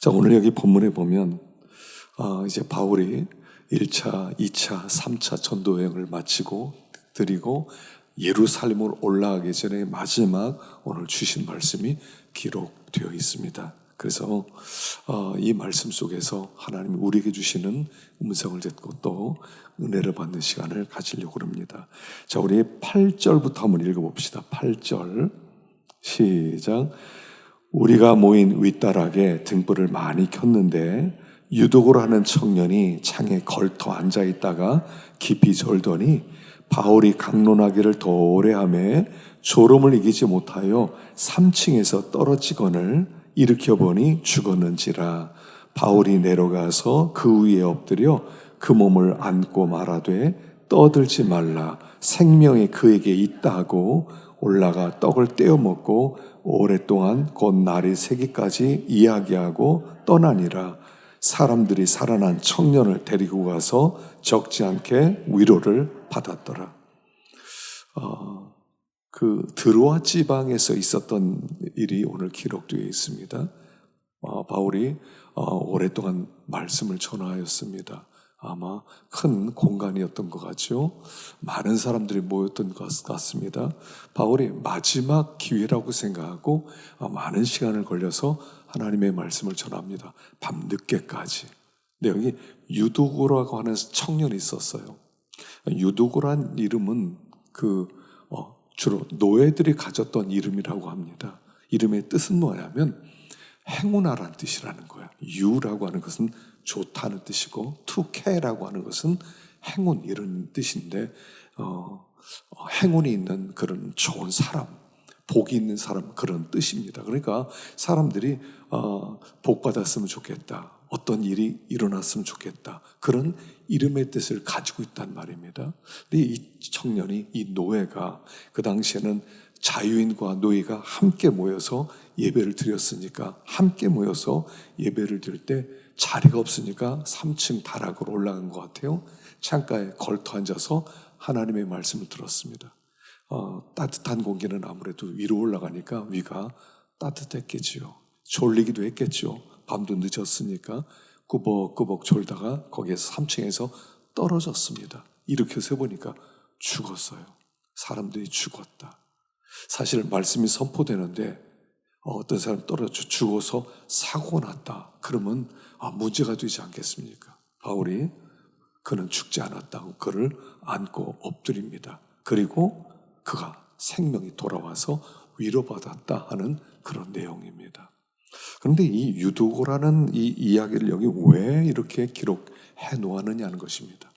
자, 오늘 여기 본문에 보면 이제 바울이 1차, 2차, 3차 전도 여행을 마치고 드리고 예루살렘으로 올라가기 전에 마지막 오늘 주신 말씀이 기록되어 있습니다. 그래서 이 말씀 속에서 하나님이 우리에게 주시는 음성을 듣고 또 은혜를 받는 시간을 가지려고 합니다. 자, 우리 8절부터 한번 읽어봅시다. 8절 시작. 우리가 모인 윗다락에 등불을 많이 켰는데 유독으로 하는 청년이 창에 걸터 앉아있다가 깊이 졸더니 바울이 강론하기를 더 오래 하며 졸음을 이기지 못하여 3층에서 떨어지거늘 일으켜보니 죽었는지라. 바울이 내려가서 그 위에 엎드려 그 몸을 안고 말하되 떠들지 말라, 생명이 그에게 있다 하고 올라가 떡을 떼어 먹고 오랫동안 곧 날이 새기까지 이야기하고 떠나니라. 사람들이 살아난 청년을 데리고 가서 적지 않게 위로를 받았더라. 그 드로아 지방에서 있었던 일이 오늘 기록되어 있습니다. 바울이 오랫동안 말씀을 전하였습니다. 아마 큰 공간이었던 것 같죠. 많은 사람들이 모였던 것 같습니다. 바울이 마지막 기회라고 생각하고 많은 시간을 걸려서 하나님의 말씀을 전합니다. 밤늦게까지. 근데 여기 유두고라고 하는 청년이 있었어요. 유두고란 이름은 주로 노예들이 가졌던 이름이라고 합니다. 이름의 뜻은 뭐냐면 행운하라는 뜻이라는 거야. 유라고 하는 것은 좋다는 뜻이고 투케라고 하는 것은 행운 이런 뜻인데 행운이 있는 그런 좋은 사람, 복이 있는 사람 그런 뜻입니다. 그러니까 사람들이 복 받았으면 좋겠다, 어떤 일이 일어났으면 좋겠다, 그런 이름의 뜻을 가지고 있단 말입니다. 근데 이 청년이, 이 노예가 그 당시에는 자유인과 노예가 함께 모여서 예배를 드렸으니까, 함께 모여서 예배를 드릴 때 자리가 없으니까 3층 다락으로 올라간 것 같아요. 창가에 걸터 앉아서 하나님의 말씀을 들었습니다. 따뜻한 공기는 아무래도 위로 올라가니까 위가 따뜻했겠지요. 졸리기도 했겠죠. 밤도 늦었으니까 꾸벅꾸벅 졸다가 거기에서 3층에서 떨어졌습니다. 일으켜서 보니까 죽었어요. 사람들이 죽었다. 사실 말씀이 선포되는데 어떤 사람 떨어져 죽어서 사고가 났다. 그러면 문제가 되지 않겠습니까? 바울이 그는 죽지 않았다고 그를 안고 엎드립니다. 그리고 그가 생명이 돌아와서 위로받았다 하는 그런 내용입니다. 그런데 이 유두고라는 이 이야기를 여기 왜 이렇게 기록해 놓았느냐는 것입니다.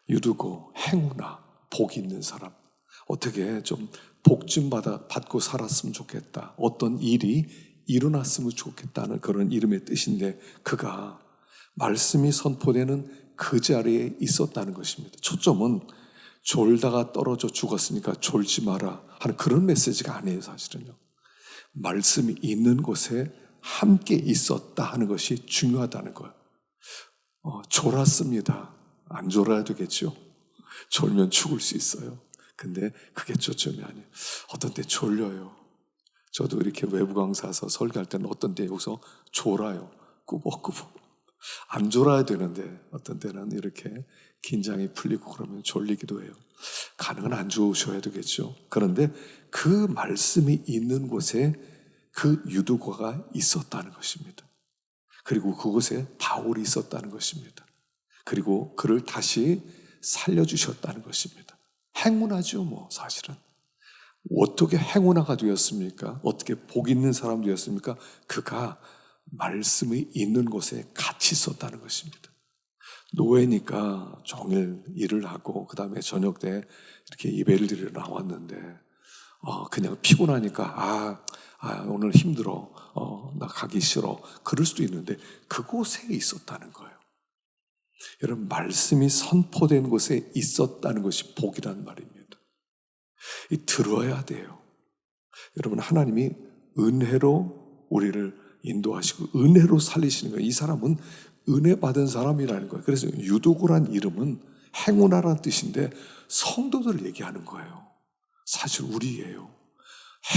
유두고, 행운아, 복 있는 사람, 어떻게 좀 복 좀 받고 살았으면 좋겠다, 어떤 일이 일어났으면 좋겠다는 그런 이름의 뜻인데 그가 말씀이 선포되는 그 자리에 있었다는 것입니다. 초점은 졸다가 떨어져 죽었으니까 졸지 마라 하는 그런 메시지가 아니에요. 사실은요, 말씀이 있는 곳에 함께 있었다 하는 것이 중요하다는 거예요. 졸았습니다. 안 졸아야 되겠죠. 졸면 죽을 수 있어요. 근데 그게 초점이 아니에요. 어떤 때 졸려요. 저도 이렇게 외부 강사서 설교할 때는 어떤 때 여기서 졸아요. 꾸벅꾸벅. 안 졸아야 되는데 어떤 때는 이렇게 긴장이 풀리고 그러면 졸리기도 해요. 가능은 안 좋으셔야 되겠죠. 그런데 그 말씀이 있는 곳에 그 유두고가 있었다는 것입니다. 그리고 그곳에 바울이 있었다는 것입니다. 그리고 그를 다시 살려주셨다는 것입니다. 행운하죠, 뭐 사실은. 어떻게 행운아가 되었습니까? 어떻게 복 있는 사람 되었습니까? 그가 말씀이 있는 곳에 같이 있었다는 것입니다. 노예니까 종일 일을 하고 그 다음에 저녁 때 이렇게 예배를 드리러 나왔는데 그냥 피곤하니까 오늘 힘들어, 나 가기 싫어, 그럴 수도 있는데 그곳에 있었다는 거예요. 여러분, 말씀이 선포된 곳에 있었다는 것이 복이란 말입니다. 들어야 돼요. 여러분, 하나님이 은혜로 우리를 인도하시고 은혜로 살리시는 거예요. 이 사람은 은혜 받은 사람이라는 거예요. 그래서 유두고란 이름은 행운하라는 뜻인데 성도들 얘기하는 거예요. 사실 우리예요.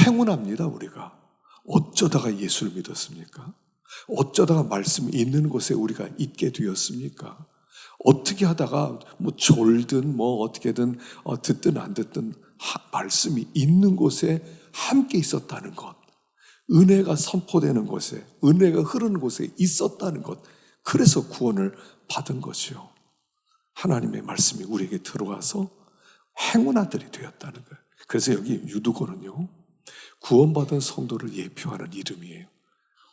행운합니다. 우리가 어쩌다가 예수를 믿었습니까? 어쩌다가 말씀이 있는 곳에 우리가 있게 되었습니까? 어떻게 하다가 뭐 졸든 뭐 어떻게든 듣든 안 듣든 말씀이 있는 곳에 함께 있었다는 것, 은혜가 선포되는 곳에, 은혜가 흐르는 곳에 있었다는 것, 그래서 구원을 받은 거죠. 하나님의 말씀이 우리에게 들어와서 행운아들이 되었다는 거예요. 그래서 여기 유두고는요, 구원받은 성도를 예표하는 이름이에요.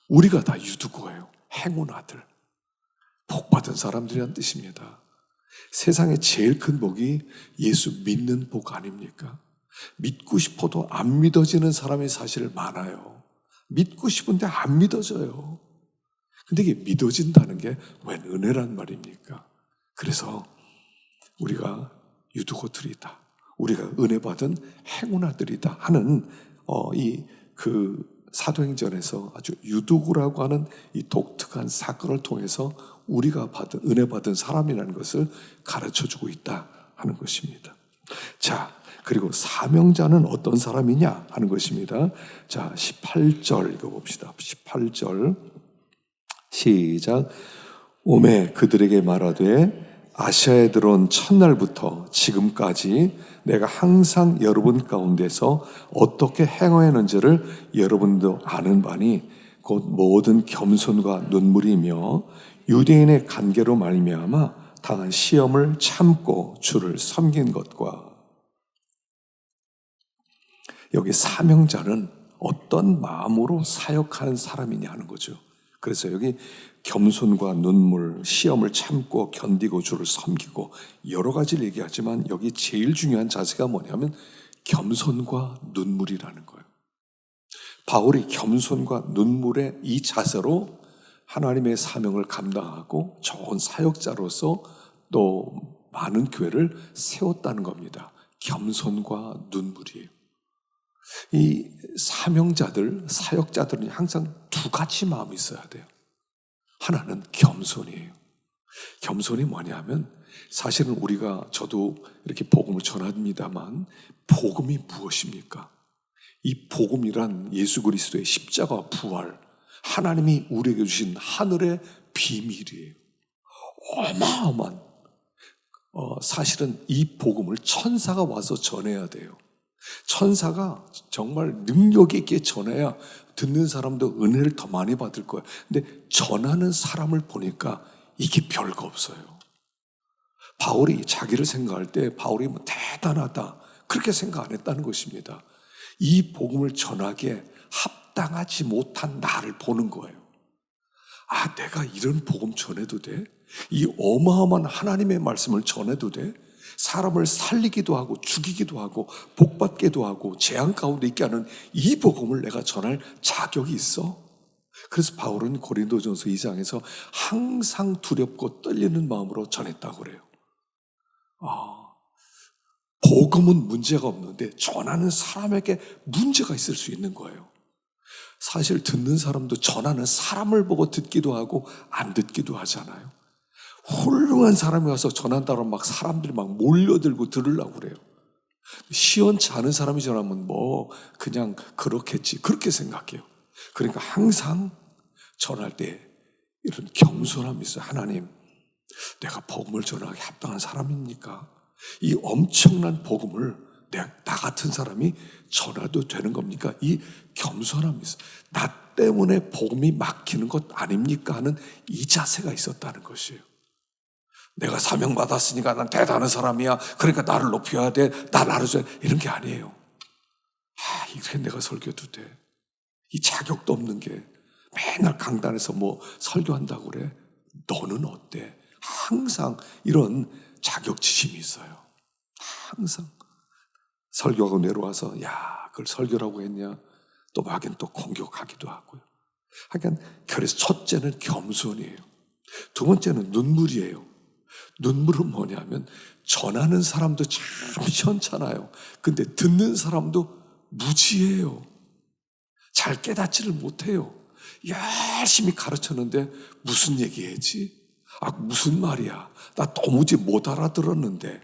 우리가 다 유두고예요. 행운아들, 복받은 사람들이란 뜻입니다. 세상에 제일 큰 복이 예수 믿는 복 아닙니까? 믿고 싶어도 안 믿어지는 사람이 사실 많아요. 믿고 싶은데 안 믿어져요. 근데 이게 믿어진다는 게 웬 은혜란 말입니까? 그래서 우리가 유두고들이다, 우리가 은혜 받은 행운아들이다 하는 사도행전에서 아주 유두고라고 하는 이 독특한 사건을 통해서 우리가 받은 은혜 받은 사람이라는 것을 가르쳐주고 있다 하는 것입니다. 자, 그리고 사명자는 어떤 사람이냐 하는 것입니다. 자, 18절 읽어봅시다. 18절 시작. 오매 그들에게 말하되 아시아에 들어온 첫날부터 지금까지 내가 항상 여러분 가운데서 어떻게 행하였는지를 여러분도 아는 바니 곧 모든 겸손과 눈물이며 유대인의 관계로 말미암아 당한 시험을 참고 주를 섬긴 것과. 여기 사명자는 어떤 마음으로 사역하는 사람이냐 하는 거죠. 그래서 여기 겸손과 눈물, 시험을 참고 견디고 주를 섬기고 여러 가지를 얘기하지만 여기 제일 중요한 자세가 뭐냐면 겸손과 눈물이라는 거예요. 바울이 겸손과 눈물의 이 자세로 하나님의 사명을 감당하고 좋은 사역자로서 또 많은 교회를 세웠다는 겁니다. 겸손과 눈물이에요. 이 사명자들, 사역자들은 항상 두 가지 마음이 있어야 돼요. 하나는 겸손이에요. 겸손이 뭐냐면 사실은 저도 이렇게 복음을 전합니다만 복음이 무엇입니까? 이 복음이란 예수 그리스도의 십자가 부활, 하나님이 우리에게 주신 하늘의 비밀이에요. 어마어마한 사실은 이 복음을 천사가 와서 전해야 돼요. 천사가 정말 능력 있게 전해야 듣는 사람도 은혜를 더 많이 받을 거예요. 근데 전하는 사람을 보니까 이게 별거 없어요. 바울이 자기를 생각할 때 바울이 뭐 대단하다 그렇게 생각 안 했다는 것입니다. 이 복음을 전하기에 합당하지 못한 나를 보는 거예요. 아, 내가 이런 복음 전해도 돼? 이 어마어마한 하나님의 말씀을 전해도 돼? 사람을 살리기도 하고 죽이기도 하고 복받기도 하고 재앙 가운데 있게 하는 이 복음을 내가 전할 자격이 있어? 그래서 바울은 고린도전서 2장에서 항상 두렵고 떨리는 마음으로 전했다고 그래요. 복음은 문제가 없는데 전하는 사람에게 문제가 있을 수 있는 거예요. 사실 듣는 사람도 전하는 사람을 보고 듣기도 하고 안 듣기도 하잖아요. 훌륭한 사람이 와서 전한다고 막 사람들이 막 몰려들고 들으려고 그래요. 시원치 않은 사람이 전하면 뭐 그냥 그렇겠지 그렇게 생각해요. 그러니까 항상 전할 때 이런 겸손함이 있어요. 하나님, 내가 복음을 전하기 합당한 사람입니까? 이 엄청난 복음을 나 같은 사람이 전해도 되는 겁니까? 이 겸손함이 있어요. 나 때문에 복음이 막히는 것 아닙니까? 하는 이 자세가 있었다는 것이에요. 내가 사명받았으니까 난 대단한 사람이야. 그러니까 나를 높여야 돼. 날 알아줘야 돼. 이런 게 아니에요. 이렇게 내가 설교도 돼. 이 자격도 없는 게 맨날 강단에서 뭐 설교한다고 그래. 너는 어때? 항상 이런 자격지심이 있어요. 항상. 설교하고 내려와서 야, 그걸 설교라고 했냐? 또 막연 또 공격하기도 하고요. 하여간 그래서 첫째는 겸손이에요. 두 번째는 눈물이에요. 눈물은 뭐냐면 전하는 사람도 참 시원찮아요. 근데 듣는 사람도 무지해요. 잘 깨닫지를 못해요. 열심히 가르쳤는데 무슨 얘기했지? 무슨 말이야? 나 도무지 못 알아들었는데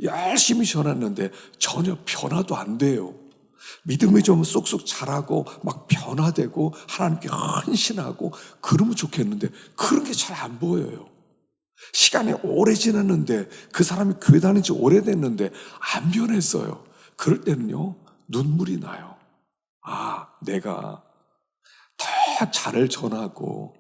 열심히 전했는데 전혀 변화도 안 돼요. 믿음이 좀 쏙쏙 자라고 막 변화되고 하나님께 헌신하고 그러면 좋겠는데 그런 게 잘 안 보여요. 시간이 오래 지났는데 그 사람이 교회 다닌 지 오래됐는데 안 변했어요. 그럴 때는요 눈물이 나요. 내가 더 잘을 전하고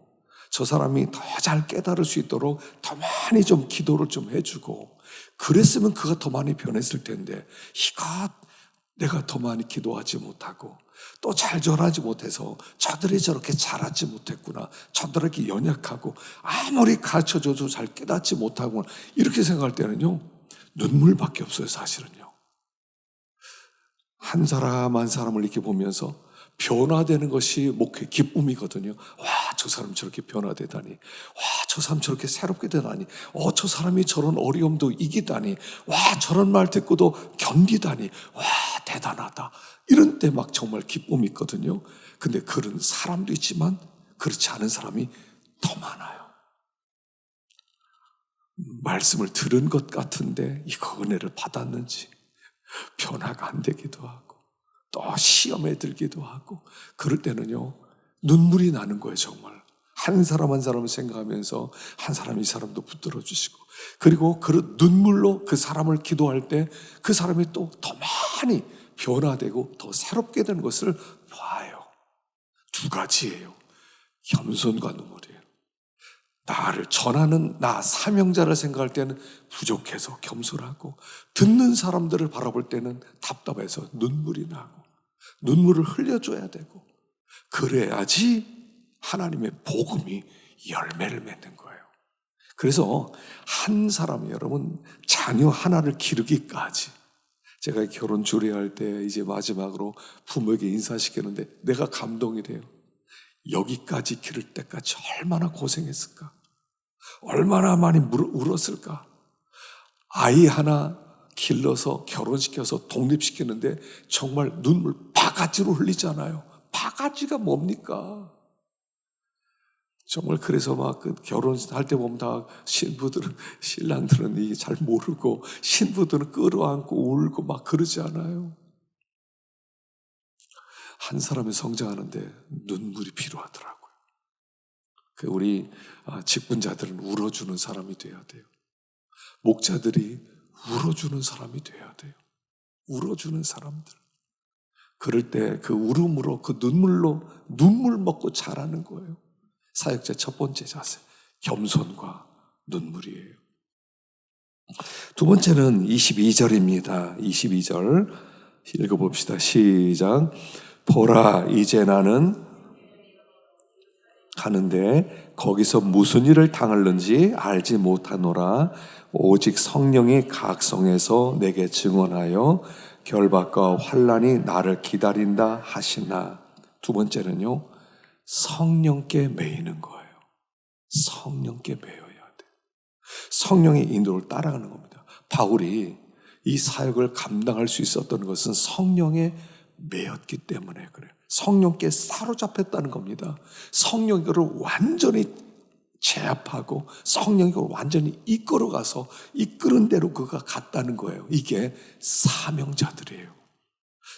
저 사람이 더 잘 깨달을 수 있도록 더 많이 좀 기도를 좀 해주고 그랬으면 그가 더 많이 변했을 텐데 이거 내가 더 많이 기도하지 못하고 또 잘 전하지 못해서 저들이 저렇게 잘하지 못했구나, 저들에게 연약하고 아무리 가르쳐줘도 잘 깨닫지 못하구나 이렇게 생각할 때는요 눈물밖에 없어요. 사실은요 한 사람 한 사람을 이렇게 보면서 변화되는 것이 목회 기쁨이거든요. 저 사람 저렇게 변화되다니. 저 사람 저렇게 새롭게 되다니. 저 사람이 저런 어려움도 이기다니. 저런 말 듣고도 견디다니. 대단하다. 이런 때 막 정말 기쁨이 있거든요. 근데 그런 사람도 있지만 그렇지 않은 사람이 더 많아요. 말씀을 들은 것 같은데 이거 은혜를 받았는지 변화가 안 되기도 하고 또 시험에 들기도 하고 그럴 때는요 눈물이 나는 거예요. 정말 한 사람 한 사람을 생각하면서 한 사람 이 사람도 붙들어 주시고 그리고 그 눈물로 그 사람을 기도할 때 그 사람이 또 더 많이 변화되고 더 새롭게 되는 것을 봐요. 두 가지예요. 겸손과 눈물이에요. 나를 전하는 나 사명자를 생각할 때는 부족해서 겸손하고 듣는 사람들을 바라볼 때는 답답해서 눈물이 나고 눈물을 흘려줘야 되고 그래야지 하나님의 복음이 열매를 맺는 거예요. 그래서 한 사람이 여러분 자녀 하나를 기르기까지 제가 결혼 주례할 때 이제 마지막으로 부모에게 인사시키는데 내가 감동이 돼요. 여기까지 기를 때까지 얼마나 고생했을까? 얼마나 많이 울었을까? 아이 하나 길러서 결혼시켜서 독립시키는데 정말 눈물 바가지로 흘리잖아요. 바가지가 뭡니까? 정말 그래서 막 그 결혼할 때 보면 다 신부들은, 신랑들은 이게 잘 모르고 신부들은 끌어안고 울고 막 그러지 않아요. 한 사람이 성장하는데 눈물이 필요하더라고요. 우리 직분자들은 울어주는 사람이 돼야 돼요. 목자들이 울어주는 사람이 돼야 돼요. 울어주는 사람들. 그럴 때 그 울음으로 그 눈물로 눈물 먹고 자라는 거예요. 사역자 첫 번째 자세, 겸손과 눈물이에요. 두 번째는 22절입니다. 22절 읽어봅시다. 시작. 보라, 이제 나는 가는데 거기서 무슨 일을 당할는지 알지 못하노라. 오직 성령이 각성해서 내게 증언하여 결박과 환난이 나를 기다린다 하시나. 두 번째는요, 성령께 매이는 거예요. 성령께 매여야 돼. 성령의 인도를 따라가는 겁니다. 바울이 이 사역을 감당할 수 있었던 것은 성령에 매였기 때문에 그래요. 성령께 사로잡혔다는 겁니다. 성령이 그를 완전히 제압하고 성령이 그를 완전히 이끌어가서 이끄는 대로 그가 갔다는 거예요. 이게 사명자들이에요.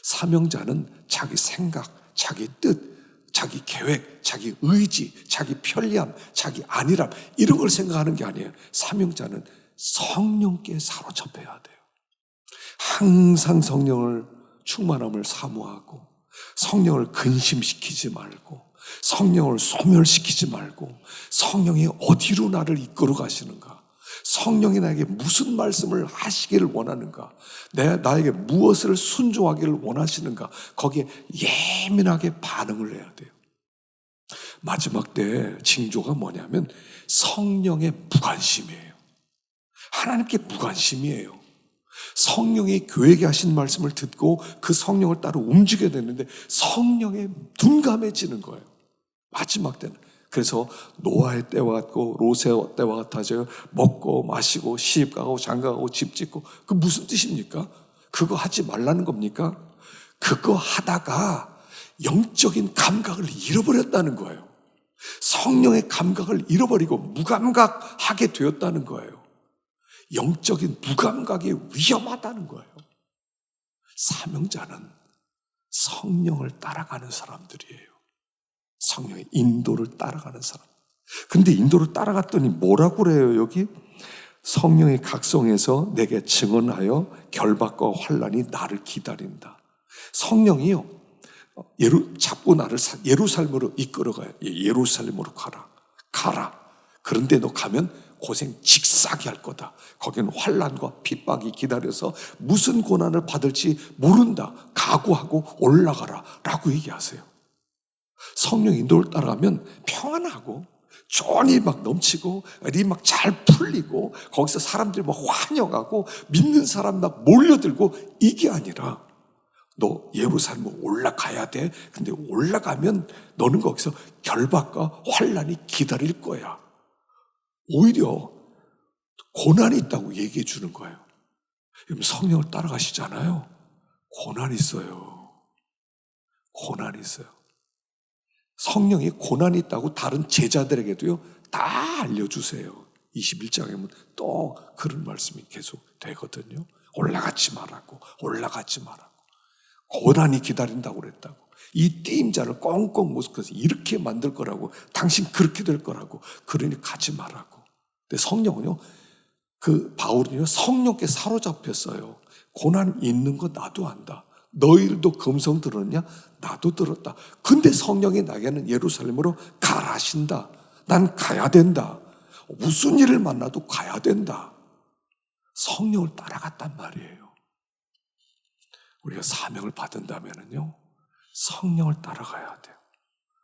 사명자는 자기 생각, 자기 뜻, 자기 계획, 자기 의지, 자기 편리함, 자기 안일함 이런 걸 생각하는 게 아니에요. 사명자는 성령께 사로잡혀야 돼요. 항상 성령을 충만함을 사모하고 성령을 근심시키지 말고 성령을 소멸시키지 말고 성령이 어디로 나를 이끌어 가시는가, 성령이 나에게 무슨 말씀을 하시기를 원하는가, 나에게 무엇을 순종하기를 원하시는가, 거기에 예민하게 반응을 해야 돼요. 마지막 때 징조가 뭐냐면 성령의 무관심이에요. 하나님께 무관심이에요. 성령이 교회에게 하신 말씀을 듣고 그 성령을 따라 움직여야 되는데 성령에 둔감해지는 거예요. 마지막 때는. 그래서 노아의 때와 같고 롯의 때와 같아져요. 먹고 마시고 시집가고 장가가고 집 짓고. 그 무슨 뜻입니까? 그거 하지 말라는 겁니까? 그거 하다가 영적인 감각을 잃어버렸다는 거예요. 성령의 감각을 잃어버리고 무감각하게 되었다는 거예요. 영적인 무감각이 위험하다는 거예요. 사명자는 성령을 따라가는 사람들이에요. 성령의 인도를 따라가는 사람. 근데 인도를 따라갔더니 뭐라고 그래요? 여기 성령의 각성에서 내게 증언하여 결박과 환난이 나를 기다린다. 성령이요, 잡고 나를 예루살렘으로 이끌어가요. 예루살렘으로 가라. 그런데 너 가면 고생 직사게 할 거다. 거기는 환난과 핍박이 기다려서 무슨 고난을 받을지 모른다. 각오하고 올라가라 라고 얘기하세요. 성령 인도를 따라가면 평안하고 좋은 일 막 넘치고 일이 막 잘 풀리고 거기서 사람들이 막 환영하고 믿는 사람 막 몰려들고, 이게 아니라 너 예루살렘 올라가야 돼. 근데 올라가면 너는 거기서 결박과 환난이 기다릴 거야. 오히려 고난이 있다고 얘기해 주는 거예요. 여러분, 성령을 따라가시잖아요. 고난이 있어요. 고난이 있어요. 성령이 고난이 있다고 다른 제자들에게도요 다 알려주세요. 21장에 보면 또 그런 말씀이 계속 되거든요. 올라가지 말라고. 고난이 기다린다고 그랬다고. 이 띠임자를 꽁꽁 묶어서 이렇게 만들 거라고, 당신 그렇게 될 거라고, 그러니 가지 말라고. 근데 성령은요, 바울은요 성령께 사로잡혔어요. 고난 있는 거 나도 안다. 너희들도 금성 들었냐? 나도 들었다. 근데 성령이 나에게는 예루살렘으로 가라 하신다. 난 가야 된다. 무슨 일을 만나도 가야 된다. 성령을 따라갔단 말이에요. 우리가 사명을 받은다면요 성령을 따라가야 돼요.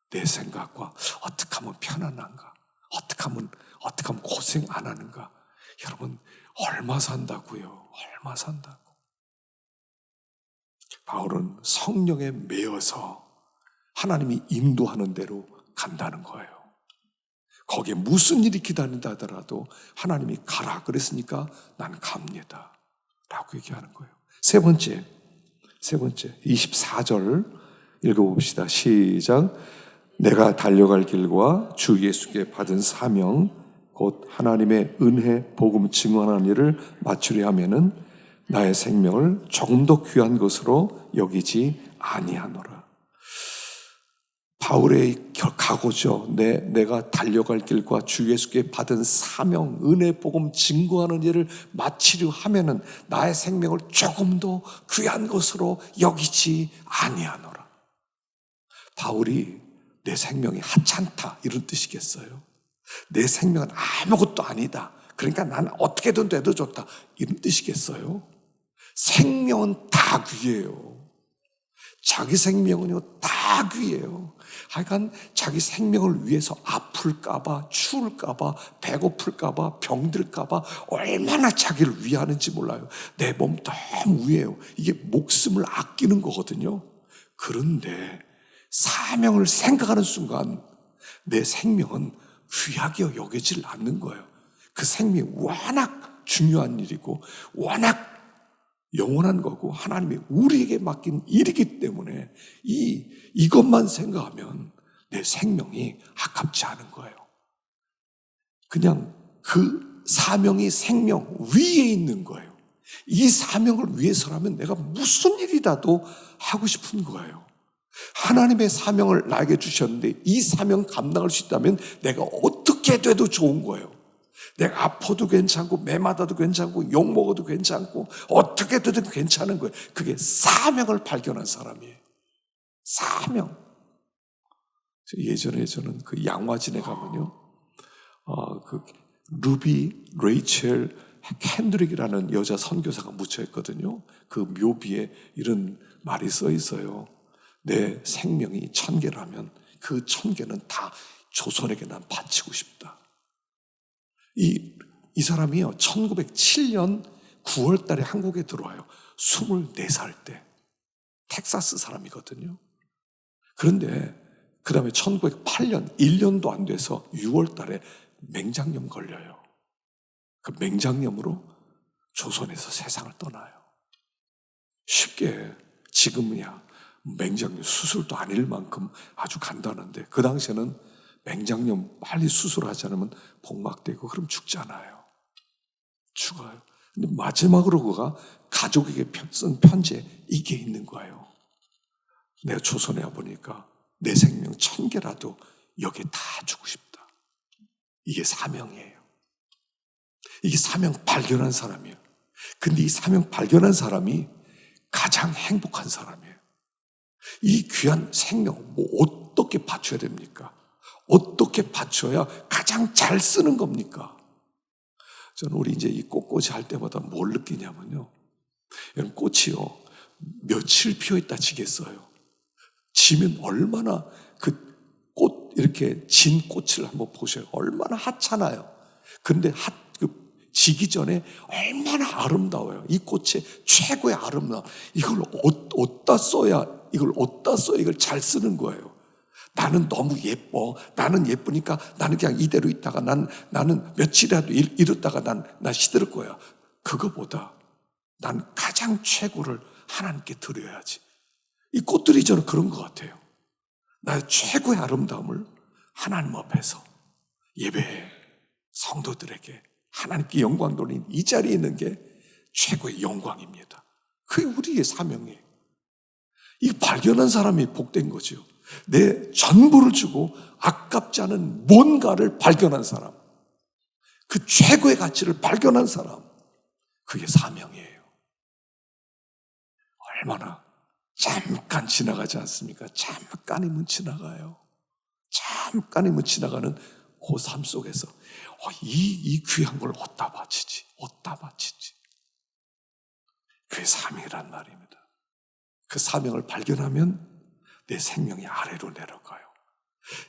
내 생각과 어떻게 하면 편안한가, 어떻게 하면 고생 안 하는가. 여러분, 얼마 산다고요? 얼마 산다고. 바울은 성령에 매여서 하나님이 인도하는 대로 간다는 거예요. 거기에 무슨 일이 기다린다 하더라도 하나님이 가라 그랬으니까 난 갑니다 라고 얘기하는 거예요. 세 번째 24절 읽어봅시다. 시작. 내가 달려갈 길과 주 예수께 받은 사명 곧 하나님의 은혜 복음 증언하는 일을 마치려 하면은 나의 생명을 조금 더 귀한 것으로 여기지 아니하노라. 바울의 각오죠. 내가 달려갈 길과 주 예수께 받은 사명, 은혜 복음 증거하는 일을 마치려 하면은 나의 생명을 조금 더 귀한 것으로 여기지 아니하노라. 바울이 내 생명이 하찮다 이런 뜻이겠어요? 내 생명은 아무것도 아니다. 그러니까 나는 어떻게든 돼도 좋다 이런 뜻이겠어요? 생명은 다 귀해요. 자기 생명은요 다 귀해요. 하여간 자기 생명을 위해서 아플까봐, 추울까봐, 배고플까봐, 병들까봐 얼마나 자기를 위하는지 몰라요. 내 몸 너무 위해요. 이게 목숨을 아끼는 거거든요. 그런데 사명을 생각하는 순간 내 생명은 귀하게 여기질 않는 거예요. 그 생명이 워낙 중요한 일이고 워낙 영원한 거고 하나님이 우리에게 맡긴 일이기 때문에 이것만 생각하면 내 생명이 아깝지 않은 거예요. 그냥 그 사명이 생명 위에 있는 거예요. 이 사명을 위해서라면 내가 무슨 일이라도 하고 싶은 거예요. 하나님의 사명을 나에게 주셨는데 이 사명 감당할 수 있다면 내가 어떻게 돼도 좋은 거예요. 내가 아파도 괜찮고 매 맞아도 괜찮고 욕 먹어도 괜찮고 어떻게 되든 괜찮은 거예요. 그게 사명을 발견한 사람이에요. 사명. 예전에 저는 그 양화진에 가면요, 그 루비 레이첼 캔드릭이라는 여자 선교사가 묻혀 있거든요. 그 묘비에 이런 말이 써 있어요. 내 생명이 1000개라면 그 1000개는 다 조선에게 난 바치고 싶다. 이 사람이요 1907년 9월 달에 한국에 들어와요. 24살 때. 텍사스 사람이거든요. 그런데 그 다음에 1908년 1년도 안 돼서 6월 달에 맹장염 걸려요. 그 맹장염으로 조선에서 세상을 떠나요. 쉽게 지금이야 맹장염 수술도 아닐 만큼 아주 간단한데 그 당시에는 맹장염 빨리 수술하지 않으면 복막되고 그럼 죽잖아요. 죽어요. 근데 마지막으로 그가 가족에게 쓴 편지에 이게 있는 거예요. 내가 조선에 와보니까 내 생명 1000개라도 여기에 다 주고 싶다. 이게 사명이에요. 이게 사명 발견한 사람이에요. 근데 이 사명 발견한 사람이 가장 행복한 사람이에요. 이 귀한 생명 뭐 어떻게 바쳐야 됩니까? 어떻게 바쳐야 가장 잘 쓰는 겁니까? 저는 우리 이제 이 꽃꽂이 할 때마다 뭘 느끼냐면요. 여러분, 꽃이요, 며칠 피어있다 지겠어요. 지면 얼마나 그 꽃, 이렇게 진 꽃을 한번 보셔요. 얼마나 하찮아요. 근데 지기 전에 얼마나 아름다워요. 이 꽃의 최고의 아름다움. 이걸 어디다 써야, 이걸 잘 쓰는 거예요. 나는 너무 예뻐. 나는 예쁘니까 나는 그냥 이대로 있다가 나는 며칠이라도 이렇다가 난 시들을 거야. 그거보다 난 가장 최고를 하나님께 드려야지. 이 꽃들이 저는 그런 것 같아요. 나의 최고의 아름다움을 하나님 앞에서 예배해 성도들에게 하나님께 영광 돌린 이 자리에 있는 게 최고의 영광입니다. 그게 우리의 사명이에요. 이 발견한 사람이 복된 거죠. 내 전부를 주고 아깝지 않은 뭔가를 발견한 사람, 그 최고의 가치를 발견한 사람, 그게 사명이에요. 얼마나 잠깐 지나가지 않습니까? 잠깐이면 지나가요. 잠깐이면 지나가는 그 삶 속에서 이 귀한 걸 어디다 바치지? 그게 사명이란 말입니다. 그 사명을 발견하면 내 생명이 아래로 내려가요.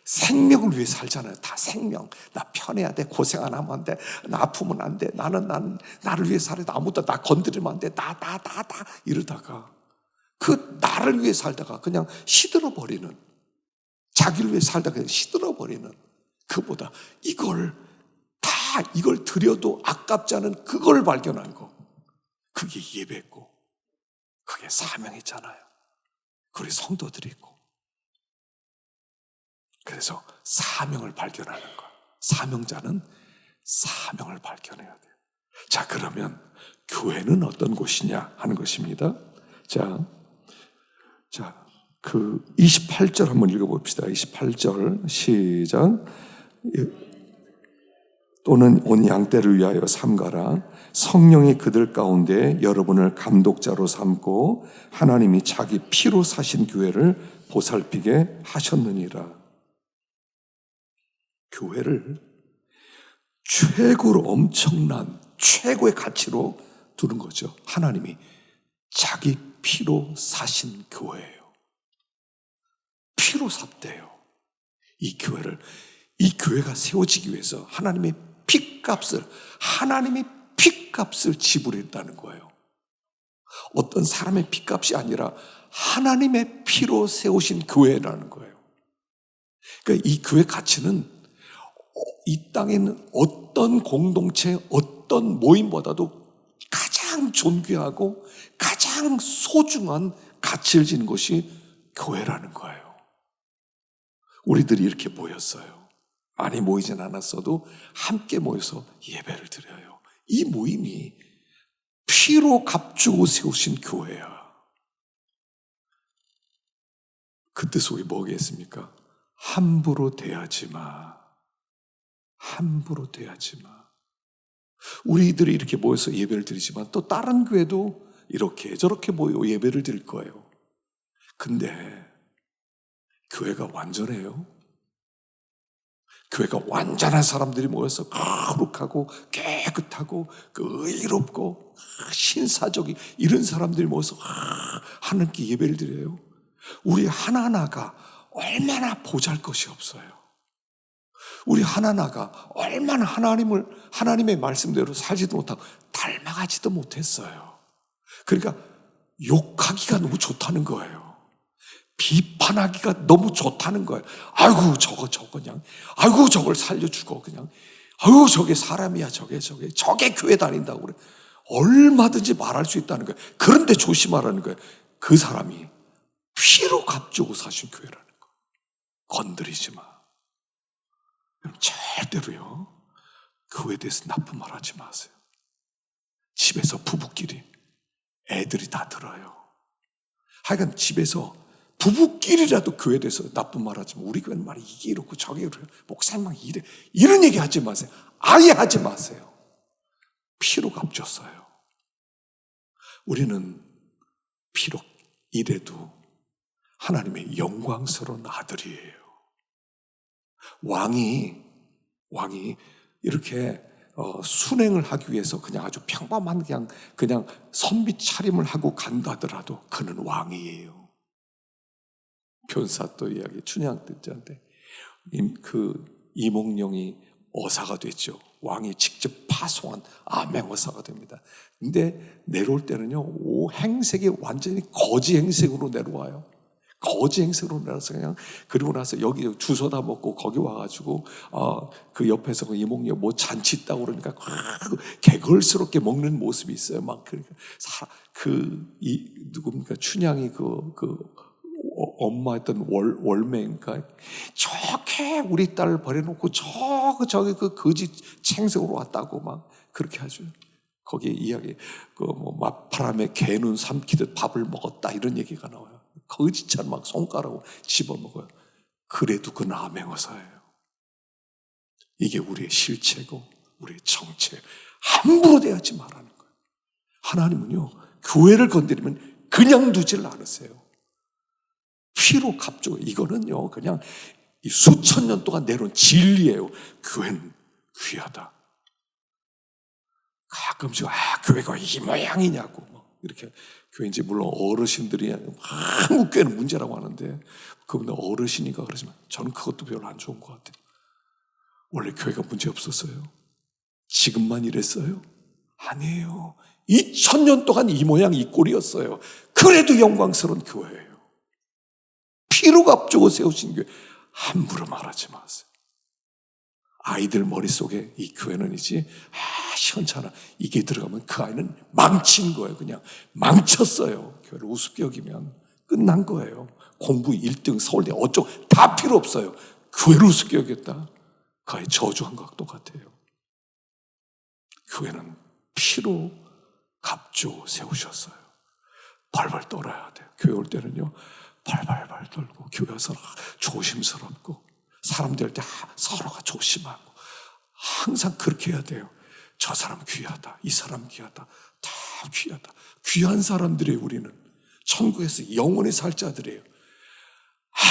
생명을 위해 살잖아요. 다 생명. 나 편해야 돼. 고생 안 하면 안 돼. 나 아프면 안 돼. 나를 위해 살아야 돼. 아무도 나 건드리면 안 돼. 이러다가 그 나를 위해 살다가 그냥 시들어버리는, 자기를 위해 살다가 그냥 시들어버리는, 그보다 이걸 드려도 아깝지 않은 그걸 발견한 거, 그게 예배고 그게 사명이잖아요. 우리 성도들이 있고. 그래서 사명을 발견하는 거, 사명자는 사명을 발견해야 돼요. 자, 그러면 교회는 어떤 곳이냐 하는 것입니다. 자, 그 28절 한번 읽어봅시다. 28절 시작. 또는 온 양떼를 위하여 삼가라. 성령이 그들 가운데 여러분을 감독자로 삼고 하나님이 자기 피로 사신 교회를 보살피게 하셨느니라. 교회를 최고로 엄청난 최고의 가치로 두는 거죠. 하나님이 자기 피로 사신 교회예요. 피로 샀대요. 이 교회가 세워지기 위해서 하나님이 피값을 지불했다는 거예요. 어떤 사람의 피값이 아니라 하나님의 피로 세우신 교회라는 거예요. 그러니까 이 교회 가치는 이 땅에 있는 어떤 공동체, 어떤 모임보다도 가장 존귀하고 가장 소중한 가치를 지닌 것이 교회라는 거예요. 우리들이 이렇게 모였어요. 많이 모이진 않았어도 함께 모여서 예배를 드려요. 이 모임이 피로 값주고 세우신 교회야. 그 뜻 속에 뭐겠습니까? 함부로 대하지 마. 함부로 대하지 마. 우리들이 이렇게 모여서 예배를 드리지만 또 다른 교회도 이렇게 저렇게 모여 예배를 드릴 거예요. 근데 교회가 완전해요? 교회가 완전한 사람들이 모여서 거룩하고 깨끗하고 의롭고 신사적인 이런 사람들이 모여서 하나님께 예배를 드려요. 우리 하나하나가 얼마나 보잘것이 없어요. 우리 하나하나가 얼마나 하나님의 말씀대로 살지도 못하고 닮아가지도 못했어요. 그러니까 욕하기가 너무 좋다는 거예요. 비판하기가 너무 좋다는 거예요. 아이고 저거 그냥, 아이고 저걸 살려주고 그냥, 아이고 저게 사람이야, 저게 교회 다닌다고 그래. 얼마든지 말할 수 있다는 거예요. 그런데 조심하라는 거예요. 그 사람이 피로 값주고 사신 교회라는 거예요. 건드리지 마. 절대로요, 교회에 대해서 나쁜 말 하지 마세요. 집에서 부부끼리 애들이 다 들어요. 하여간 집에서 부부끼리라도 교회에 대해서 나쁜 말 하지 마. 우리 교회는 말이 이게 이렇고 저게 이렇고 목사님만 이래. 이런 얘기 하지 마세요. 아예 하지 마세요. 피로 값졌어요. 우리는 비록 이래도 하나님의 영광스러운 아들이에요. 왕이 이렇게 순행을 하기 위해서 그냥 아주 평범한 그냥 선비 차림을 하고 간다더라도 그는 왕이에요. 변사또 이야기 춘향 듣자인데 그 이몽룡이 어사가 됐죠. 왕이 직접 파송한 암행어사가 됩니다. 근데 내려올 때는요, 행색이 완전히 거지 행색으로 내려와요. 거지 행색으로 내려서 그냥, 그리고 나서 여기 주워다 먹고 거기 와가지고 그 옆에서 그 이몽룡 뭐 잔치 있다고 그러니까 개걸스럽게 먹는 모습이 있어요. 막 그러니까 누굽니까 춘향이 엄마였던 월매인가 저렇게 우리 딸을 버려놓고 저기 그 거지 챙색으로 왔다고 막 그렇게 하죠. 거기에 이야기 맞바람에 개눈 삼키듯 밥을 먹었다 이런 얘기가 나와요. 거지처럼 막 손가락으로 집어먹어요. 그래도 그건 암행어사예요. 이게 우리의 실체고 우리의 정체. 함부로 대하지 말라는 거예요. 하나님은요 교회를 건드리면 그냥 두질 않으세요. 피로 값죠. 이거는요 그냥 수천 년 동안 내려온 진리예요. 교회는 귀하다. 가끔씩 교회가 이 모양이냐고 이렇게 교회인지 물론 어르신들이 한국 교회는 문제라고 하는데 그분들 어르신이가 그러지만 저는 그것도 별로 안 좋은 것 같아요. 원래 교회가 문제 없었어요? 지금만 이랬어요? 아니에요. 2000년 동안 이 모양 이 꼴이었어요. 그래도 영광스러운 교회예요. 피로 값주고 세우신 교회. 함부로 말하지 마세요. 아이들 머릿속에 이 교회는 이제 시원찮아 이게 들어가면 그 아이는 망친 거예요. 그냥 망쳤어요. 교회를 우습게 여기면 끝난 거예요. 공부 1등 서울대 어쩌고 다 필요 없어요. 교회를 우습게 여겼다. 그 아이 저주한 것과 똑같아요. 교회는 피로 값주고 세우셨어요. 발발 떨어야 돼요. 교회 올 때는요 발발발 떨고 교회 와서 조심스럽고 사람들 할 때 서로가 조심하고 항상 그렇게 해야 돼요. 저 사람 귀하다. 이 사람 귀하다. 다 귀하다. 귀한 사람들이에요. 우리는 천국에서 영원히 살 자들이에요.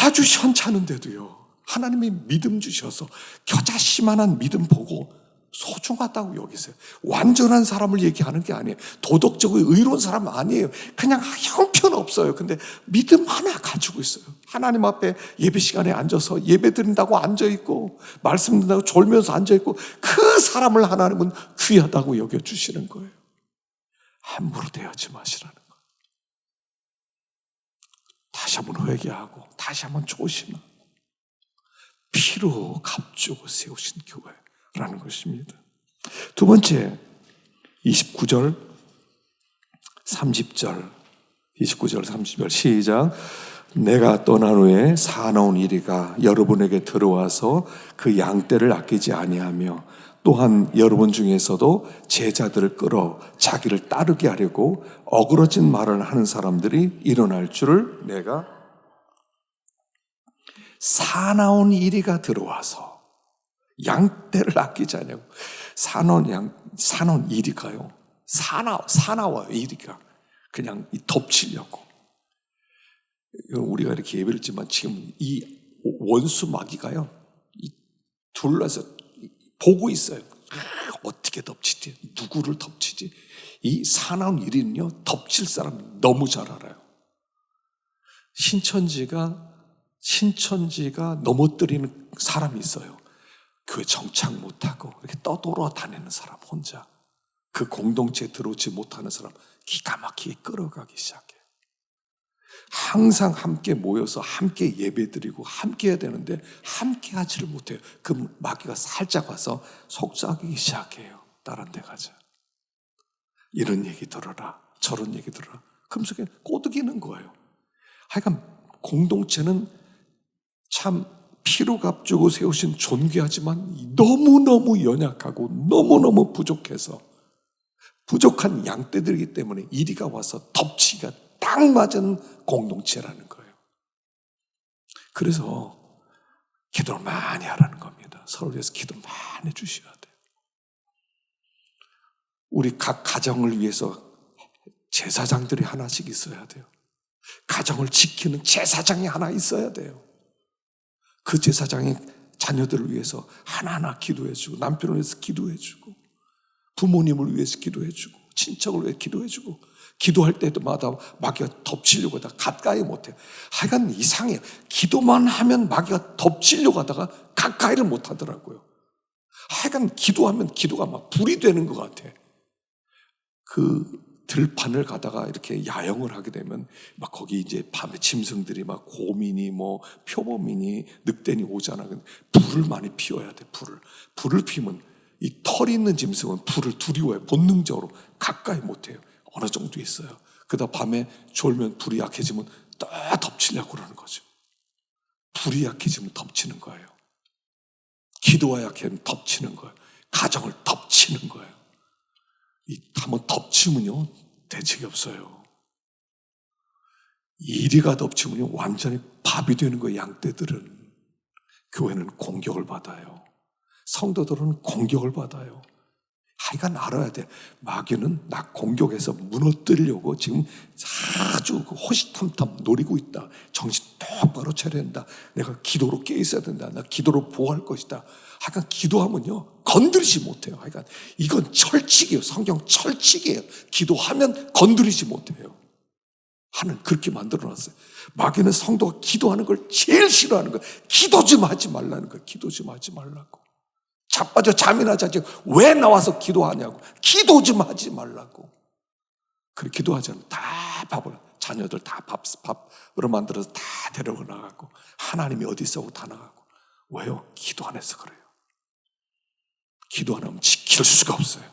아주 현찮은데도요 하나님이 믿음 주셔서 겨자씨만한 믿음 보고 소중하다고 여기세요. 완전한 사람을 얘기하는 게 아니에요. 도덕적으로 의로운 사람 아니에요. 그냥 형편없어요. 근데 믿음 하나 가지고 있어요. 하나님 앞에 예배 시간에 앉아서 예배 드린다고 앉아있고 말씀 듣는다고 졸면서 앉아있고 그 사람을 하나님은 귀하다고 여겨주시는 거예요. 함부로 대하지 마시라는 거예요. 다시 한번 회개하고 다시 한번 조심하고 피로 값주고 세우신 교회라는 것입니다. 두 번째 29절 30절 29절 30절 시작. 내가 떠난 후에 사나운 이리가 여러분에게 들어와서 그 양떼를 아끼지 아니하며 또한 여러분 중에서도 제자들을 끌어 자기를 따르게 하려고 어그러진 말을 하는 사람들이 일어날 줄을 내가 사나운 이리가 들어와서 양떼를 아끼지 않냐고. 사나운 이리가요. 사나워요, 이리가. 그냥 덮치려고. 우리가 이렇게 예배를 했지만 지금 이 원수 마귀가요, 둘러서 보고 있어요. 어떻게 덮치지? 누구를 덮치지? 이 사나운 이리는요, 덮칠 사람 너무 잘 알아요. 신천지가 넘어뜨리는 사람이 있어요. 교회 정착 못하고 이렇게 떠돌아다니는 사람 혼자. 그 공동체에 들어오지 못하는 사람 기가 막히게 끌어가기 시작해요. 항상 함께 모여서 함께 예배드리고 함께 해야 되는데 함께 하지를 못해요. 그 마귀가 살짝 와서 속삭이기 시작해요. 다른 데 가자. 이런 얘기 들어라. 저런 얘기 들어라. 그럼 속에 꼬드기는 거예요. 하여간 공동체는 참 피로 값주고 세우신 존귀하지만 너무너무 연약하고 너무너무 부족해서 부족한 양떼들이기 때문에 이리가 와서 덮치기가 딱 맞은 공동체라는 거예요. 그래서 기도를 많이 하라는 겁니다. 서로 위해서 기도 많이 해주셔야 돼요. 우리 각 가정을 위해서 제사장들이 하나씩 있어야 돼요. 가정을 지키는 제사장이 하나 있어야 돼요. 그 제사장이 자녀들을 위해서 하나하나 기도해주고, 남편을 위해서 기도해주고, 부모님을 위해서 기도해주고, 친척을 위해서 기도해주고, 기도할 때마다 마귀가 덮치려고 하다가 가까이 못해요. 하여간 이상해요. 기도만 하면 마귀가 덮치려고 하다가 가까이를 못하더라고요. 하여간 기도하면 기도가 막 불이 되는 것 같아. 그 들판을 가다가 이렇게 야영을 하게 되면 막 거기 이제 밤에 짐승들이 막 곰이니 뭐 표범이니 늑대니 오잖아. 불을 많이 피워야 돼. 불을 피우면 이 털이 있는 짐승은 불을 두려워해. 본능적으로 가까이 못해요. 어느 정도 있어요. 그러다 밤에 졸면 불이 약해지면 또 덮치려고 그러는 거죠. 불이 약해지면 덮치는 거예요. 기도가 약해지면 덮치는 거예요. 가정을 덮치는 거예요. 한번 덮치면요 대책이 없어요. 이리가 덮치면요 완전히 밥이 되는 거예요. 양떼들은. 교회는 공격을 받아요. 성도들은 공격을 받아요. 하여간 알아야 돼. 마귀는 나 공격해서 무너뜨리려고 지금 아주 호시탐탐 노리고 있다. 정신 똑바로 차려야 된다. 내가 기도로 깨 있어야 된다. 나 기도로 보호할 것이다. 하여간 기도하면요 건드리지 못해요. 하여간 이건 철칙이에요. 성경 철칙이에요. 기도하면 건드리지 못해요. 하나님 그렇게 만들어놨어요. 마귀는 성도가 기도하는 걸 제일 싫어하는 거예요. 기도 좀 하지 말라는 거예요. 기도 좀 하지 말라고. 자빠져 잠이나 자지 왜 나와서 기도하냐고. 기도 좀 하지 말라고. 그래 기도하지 않으면 다 밥을 자녀들 다 밥으로 만들어서 다 데려가 나가고 하나님이 어디 있어 하고 다 나가고. 왜요? 기도 안 해서 그래요. 기도 안 하면 지킬 수가 없어요.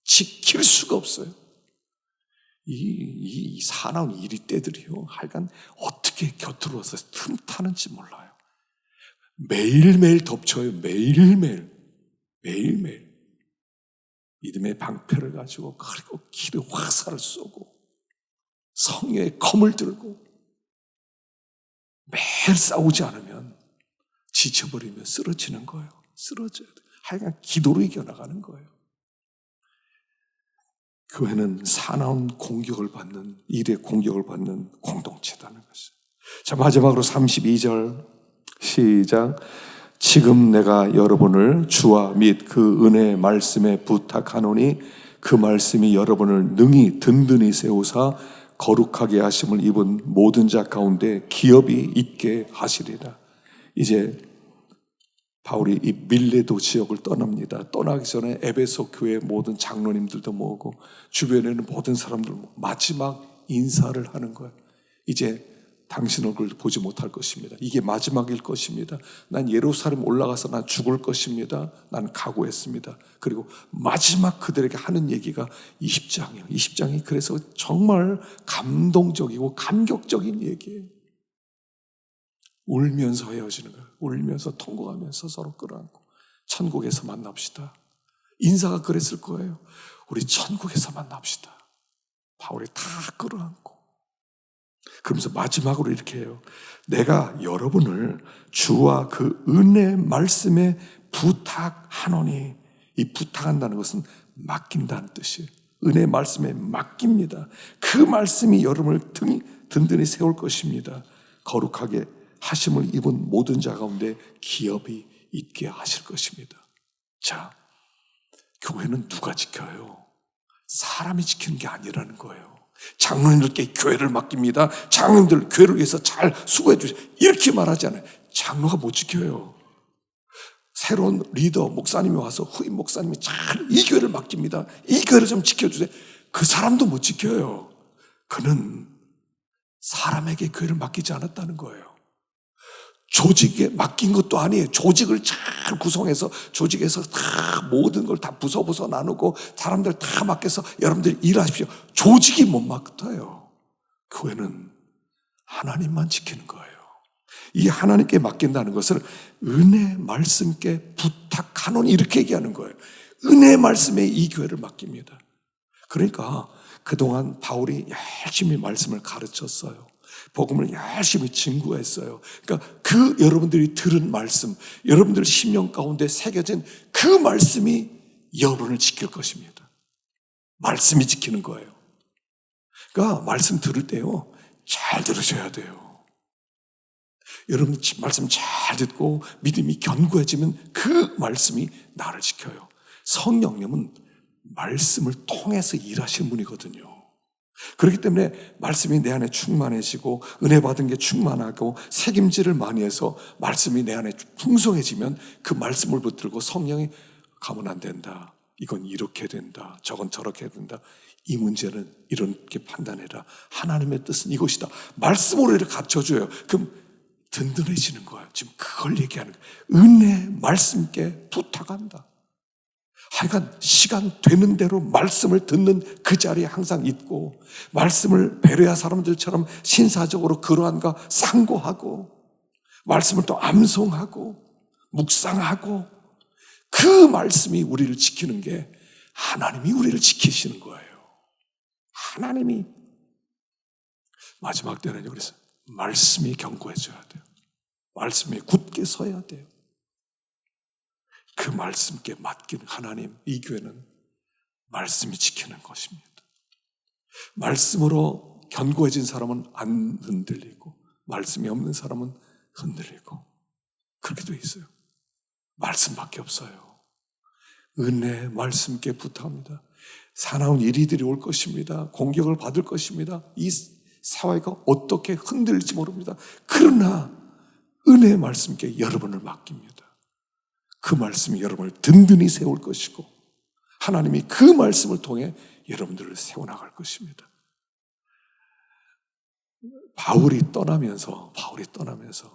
지킬 수가 없어요. 이 사나운 이리떼들이요 하여간 어떻게 곁으로 와서 틈타는지 몰라요. 매일매일 덮쳐요. 매일매일 믿음의 방패를 가지고 그리고 기도 화살을 쏘고 성령의 검을 들고 매일 싸우지 않으면 지쳐버리면 쓰러지는 거예요. 쓰러져야 돼요. 하여간 기도로 이겨나가는 거예요. 교회는 사나운 공격을 받는 일에 공격을 받는 공동체라는 것이죠. 자 마지막으로 32절 시작. 지금 내가 여러분을 주와 및 그 은혜의 말씀에 부탁하노니 그 말씀이 여러분을 능히 든든히 세우사 거룩하게 하심을 입은 모든 자 가운데 기업이 있게 하시리라. 이제 바울이 이 밀레도 지역을 떠납니다. 떠나기 전에 에베소 교회 모든 장로님들도 모으고 주변에는 모든 사람들 마지막 인사를 하는 거예요. 이제 당신 얼굴 보지 못할 것입니다. 이게 마지막일 것입니다. 난 예루살렘 올라가서 난 죽을 것입니다. 난 각오했습니다. 그리고 마지막 그들에게 하는 얘기가 20장이에요. 20장이 그래서 정말 감동적이고 감격적인 얘기예요. 울면서 헤어지는 거예요. 울면서 통곡하면서 서로 끌어안고 천국에서 만납시다. 인사가 그랬을 거예요. 우리 천국에서 만납시다. 바울이 다 끌어안고 그러면서 마지막으로 이렇게 해요. 내가 여러분을 주와 그 은혜 말씀에 부탁하노니, 이 부탁한다는 것은 맡긴다는 뜻이에요. 은혜 말씀에 맡깁니다. 그 말씀이 여러분을 든든히 세울 것입니다. 거룩하게 하심을 입은 모든 자 가운데 기업이 있게 하실 것입니다. 자, 교회는 누가 지켜요? 사람이 지키는 게 아니라는 거예요. 장로님들께 교회를 맡깁니다. 장로님들 교회를 위해서 잘 수고해 주세요. 이렇게 말하잖아요. 장로가 못 지켜요. 새로운 리더 목사님이 와서 후임 목사님이 잘 이 교회를 맡깁니다. 이 교회를 좀 지켜주세요. 그 사람도 못 지켜요. 그는 사람에게 교회를 맡기지 않았다는 거예요. 조직에 맡긴 것도 아니에요. 조직을 잘 구성해서 조직에서 다 모든 걸 다 부서 나누고 사람들 다 맡겨서 여러분들이 일하십시오. 조직이 못 맡아요. 교회는 하나님만 지키는 거예요. 이 하나님께 맡긴다는 것을 은혜 말씀께 부탁하노니 이렇게 얘기하는 거예요. 은혜 말씀에 이 교회를 맡깁니다. 그러니까 그동안 바울이 열심히 말씀을 가르쳤어요. 복음을 열심히 증거했어요. 그러니까 그 여러분들이 들은 말씀, 여러분들 심령 가운데 새겨진 그 말씀이 여러분을 지킬 것입니다. 말씀이 지키는 거예요. 그러니까 말씀 들을 때요, 잘 들으셔야 돼요. 여러분 말씀 잘 듣고 믿음이 견고해지면 그 말씀이 나를 지켜요. 성령님은 말씀을 통해서 일하시는 분이거든요. 그렇기 때문에 말씀이 내 안에 충만해지고 은혜 받은 게 충만하고 책임질을 많이 해서 말씀이 내 안에 풍성해지면 그 말씀을 붙들고 성령이 가면 안 된다, 이건 이렇게 된다, 저건 저렇게 된다, 이 문제는 이렇게 판단해라, 하나님의 뜻은 이것이다, 말씀으로 이렇게 갖춰줘요. 그럼 든든해지는 거예요. 지금 그걸 얘기하는 거예요. 은혜 말씀께 부탁한다. 하여간 시간 되는 대로 말씀을 듣는 그 자리에 항상 있고, 말씀을 베레아 사람들처럼 신사적으로 그러한가 상고하고, 말씀을 또 암송하고 묵상하고, 그 말씀이 우리를 지키는 게 하나님이 우리를 지키시는 거예요. 하나님이. 마지막 때는요, 그래서 말씀이 견고해져야 돼요. 말씀이 굳게 서야 돼요. 그 말씀께 맡긴 하나님, 이 교회는 말씀이 지키는 것입니다. 말씀으로 견고해진 사람은 안 흔들리고, 말씀이 없는 사람은 흔들리고, 그렇게 돼 있어요. 말씀밖에 없어요. 은혜 말씀께 부탁합니다. 사나운 이리들이 올 것입니다. 공격을 받을 것입니다. 이 사회가 어떻게 흔들릴지 모릅니다. 그러나 은혜 말씀께 여러분을 맡깁니다. 그 말씀이 여러분을 든든히 세울 것이고, 하나님이 그 말씀을 통해 여러분들을 세워나갈 것입니다. 바울이 떠나면서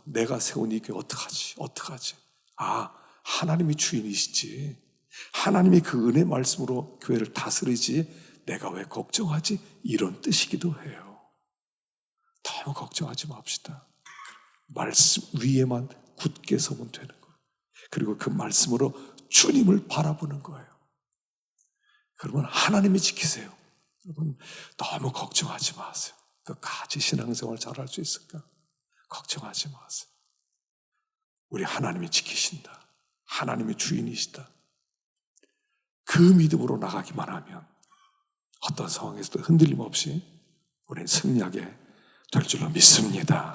내가 세운 이 교회 어떡하지? 아, 하나님이 주인이시지, 하나님이 그 은혜 말씀으로 교회를 다스리지, 내가 왜 걱정하지? 이런 뜻이기도 해요. 너무 걱정하지 맙시다. 말씀 위에만 굳게 서면 되는 거예요. 그리고 그 말씀으로 주님을 바라보는 거예요. 그러면 하나님이 지키세요. 여러분 너무 걱정하지 마세요. 끝까지 신앙생활 잘할 수 있을까? 걱정하지 마세요. 우리 하나님이 지키신다. 하나님이 주인이시다. 그 믿음으로 나가기만 하면 어떤 상황에서도 흔들림 없이 우리는 승리하게 될 줄로 믿습니다.